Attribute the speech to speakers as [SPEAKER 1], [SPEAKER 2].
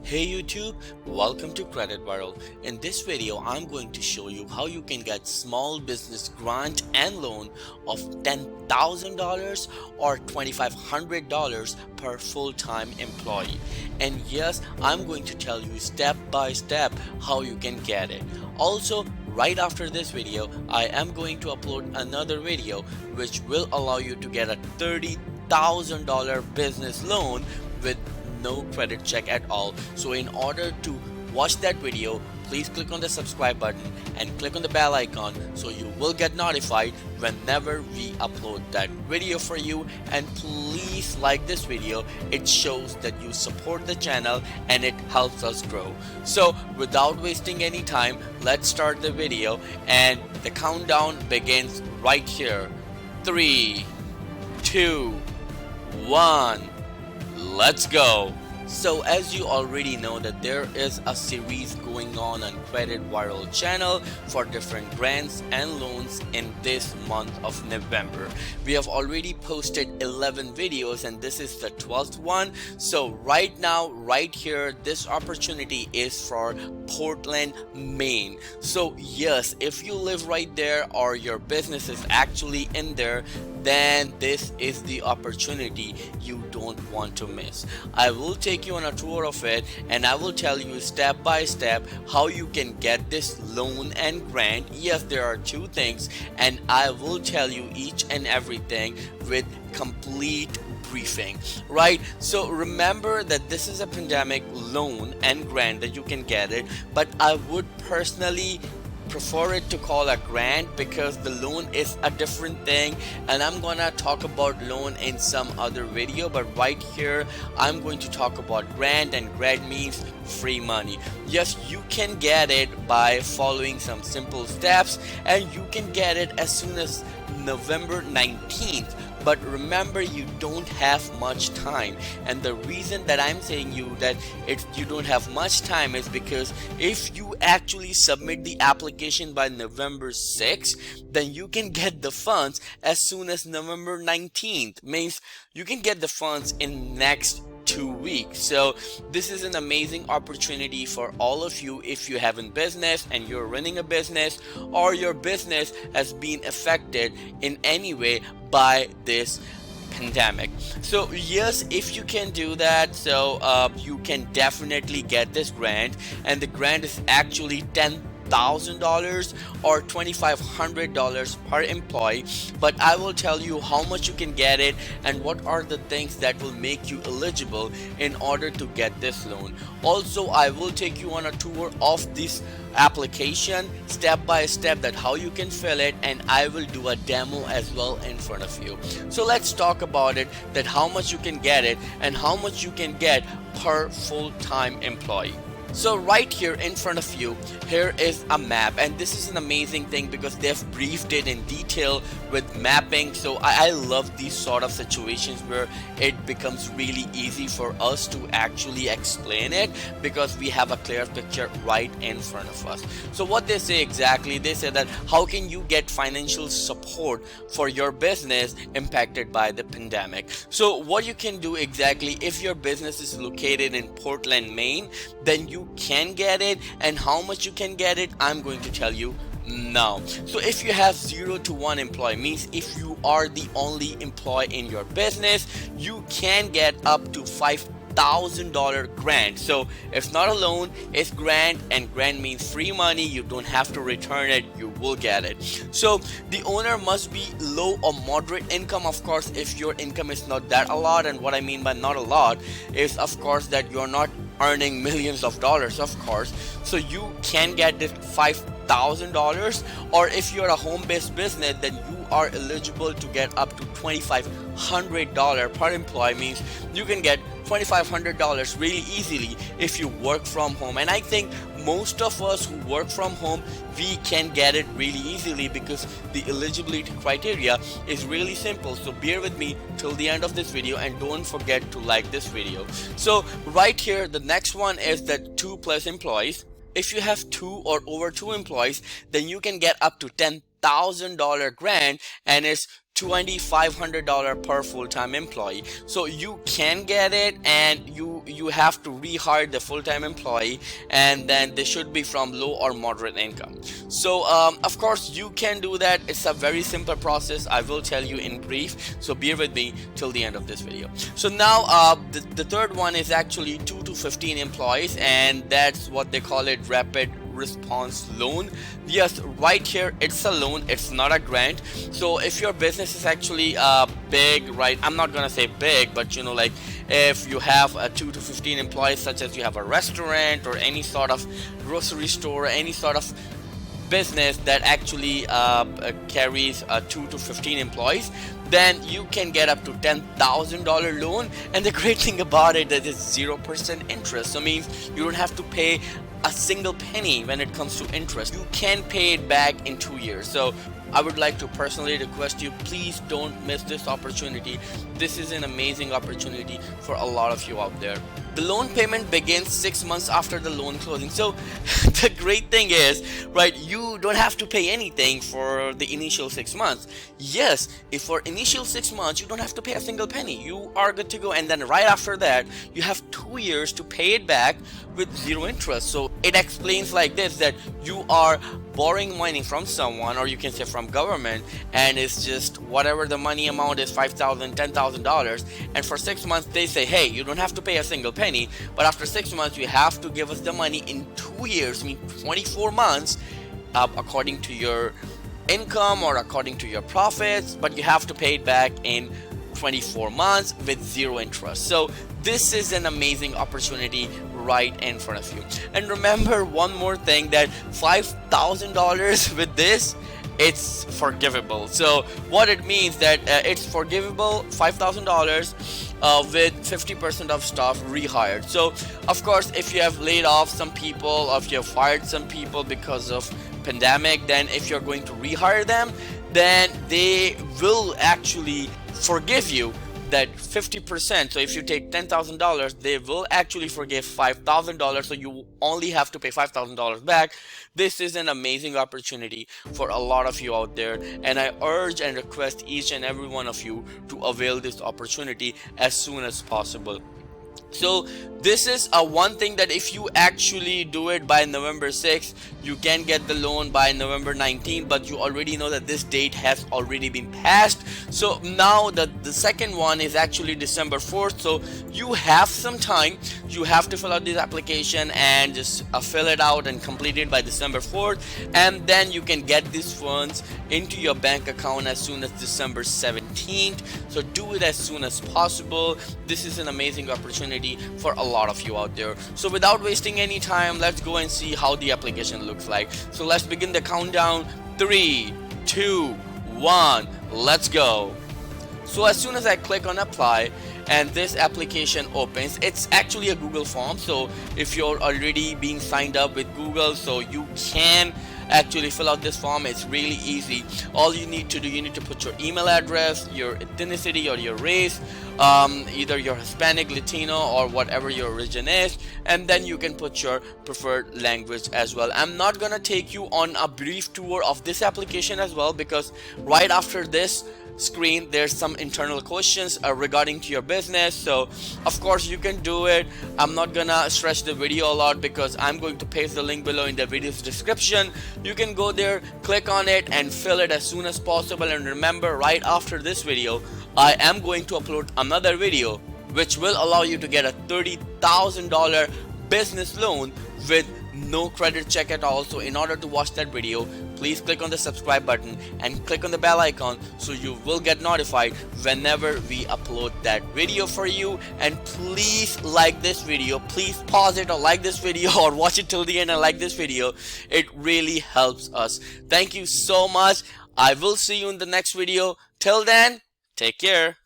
[SPEAKER 1] Hey YouTube, welcome to Credit World. In this video, I'm going to show you how you can get small business grant and loan of $10,000 or $2,500 per full-time employee. And yes, I'm going to tell you step by step how you can get it. Also, right after this video, I am going to upload another video which will allow you to get a $30,000 business loan with no credit check at all. So in order to watch that video, please click on the subscribe button and click on the bell icon so you will get notified whenever we upload that video for you. And please like this video, it shows that you support the channel and it helps us grow. So without wasting any time, let's start the video, and the countdown begins right here. 3, 2, 1, let's go. So as you already know that there is a series going on Credit World channel for different grants and loans in this month of November. We have already posted 11 videos and this is the 12th one. So right now, right here, this opportunity is for Portland, Maine. So yes, if you live right there or your business is actually in there, then this is the opportunity you don't want to miss. I will take you on a tour of it and I will tell you step by step how you can get this loan and grant. Yes, there are two things and I will tell you each and everything with complete briefing, right? So remember that this is a pandemic loan and grant that you can get it, but I would personally prefer it to call a grant because the loan is a different thing, and I'm gonna talk about loan in some other video, but right here I'm going to talk about grant, and grant means free money. Yes, you can get it by following some simple steps and you can get it as soon as November 19th. But remember, you don't have much time, and the reason that I'm saying you that you don't have much time is because if you actually submit the application by November 6th, then you can get the funds as soon as November 19th. Means you can get the funds in next 2 weeks. So this is an amazing opportunity for all of you if you have a business and you're running a business, or your business has been affected in any way by this pandemic. So yes, if you can do that, so you can definitely get this grant, and the grant is actually $10,000 or $2,500 per employee. But I will tell you how much you can get it and what are the things that will make you eligible in order to get this loan. Also, I will take you on a tour of this application step by step, that how you can fill it, and I will do a demo as well in front of you. So let's talk about it, that how much you can get it and how much you can get per full-time employee. So right here in front of you, here is a map, and this is an amazing thing because they've briefed it in detail with mapping. So I love these sort of situations where it becomes really easy for us to actually explain it because we have a clear picture right in front of us. So what they say exactly, they say that how can you get financial support for your business impacted by the pandemic. So what you can do exactly, if your business is located in Portland, Maine, then you can get it, and how much you can get it I'm going to tell you now. So if you have 0 to 1 employee, means if you are the only employee in your business, you can get up to $5,000 grant. So it's not a loan, it's grant, and grant means free money. You don't have to return it, you will get it. So the owner must be low or moderate income. Of course, if your income is not that a lot, and what I mean by not a lot is of course that you're not earning millions of dollars, of course, so you can get this $5,000. Or if you're a home-based business, then you are eligible to get up to $2,500 per employee. Means you can get $2,500 really easily if you work from home. And I think most of us who work from home, we can get it really easily because the eligibility criteria is really simple. So bear with me till the end of this video and don't forget to like this video. So right here, the next one is that 2+ employees. If you have 2 or over 2 employees, then you can get up to $10,000 grant, and it's $2,500 per full-time employee. So you can get it, and you have to rehire the full-time employee, and then they should be from low or moderate income. So of course you can do that. It's a very simple process. I will tell you in brief, so bear with me till the end of this video. So now the third one is actually 2 to 15 employees, and that's what they call it, rapid response loan. Yes, right here it's a loan, it's not a grant. So if your business is actually big, right, I'm not gonna say big, but you know, like if you have 2 to 15 employees, such as you have a restaurant or any sort of grocery store, any sort of business that actually carries 2 to 15 employees, then you can get up to $10,000 loan. And the great thing about it, that is 0% interest. So it means you don't have to pay a single penny when it comes to interest. You can pay it back in 2 years. So I would like to personally request you, please don't miss this opportunity. This is an amazing opportunity for a lot of you out there. The loan payment begins 6 months after the loan closing. So the great thing is, right, you don't have to pay anything for the initial 6 months. Yes, if for initial 6 months you don't have to pay a single penny, you are good to go. And then right after that, you have 2 years to pay it back with 0 interest. So it explains like this, that you are borrowing money from someone, or you can say from government, and it's just whatever the money amount is, $5,000, $10,000, and for 6 months they say, hey, you don't have to pay a single penny, but after 6 months you have to give us the money in 2 years, I mean 24 months, according to your income or according to your profits, but you have to pay it back in 24 months with 0 interest. So this is an amazing opportunity right in front of you. And remember one more thing, that $5,000 with this, it's forgivable. So what it means, that it's forgivable, $5,000 with 50% of staff rehired. So of course, if you have laid off some people, or if you have fired some people because of pandemic, then if you're going to rehire them, then they will actually forgive you that 50%. So if you take $10,000, they will actually forgive $5,000, so you only have to pay $5,000 back. This is an amazing opportunity for a lot of you out there, and I urge and request each and every one of you to avail this opportunity as soon as possible. So this is one thing, that if you actually do it by November 6th, you can get the loan by November 19th, but you already know that this date has already been passed. So now the second one is actually December 4th. So you have some time. You have to fill out this application and just fill it out and complete it by December 4th, and then you can get these funds into your bank account as soon as December 17th. So do it as soon as possible. This is an amazing opportunity for a lot of you out there. So without wasting any time, let's go and see how the application looks like. So let's begin the countdown. 3, 2, 1, let's go. So as soon as I click on apply and this application opens, it's actually a Google form. So if you're already being signed up with Google, so you can actually fill out this form. It's really easy. All you need to do, you need to put your email address, your ethnicity or your race, either you're Hispanic, Latino, or whatever your origin is, and then you can put your preferred language as well. I'm not gonna take you on a brief tour of this application as well, because right after this screen there's some internal questions regarding to your business. So of course you can do it. I'm not gonna stretch the video a lot because I'm going to paste the link below in the video's description. You can go there, click on it, and fill it as soon as possible. And remember, right after this video I am going to upload another video which will allow you to get a $30,000 business loan with no credit check at all. So in order to watch that video, please click on the subscribe button and click on the bell icon, so you will get notified whenever we upload that video for you. And please like this video. Please pause it or like this video, or watch it till the end and like this video. It really helps us. Thank you so much. I will see you in the next video. Till then, take care.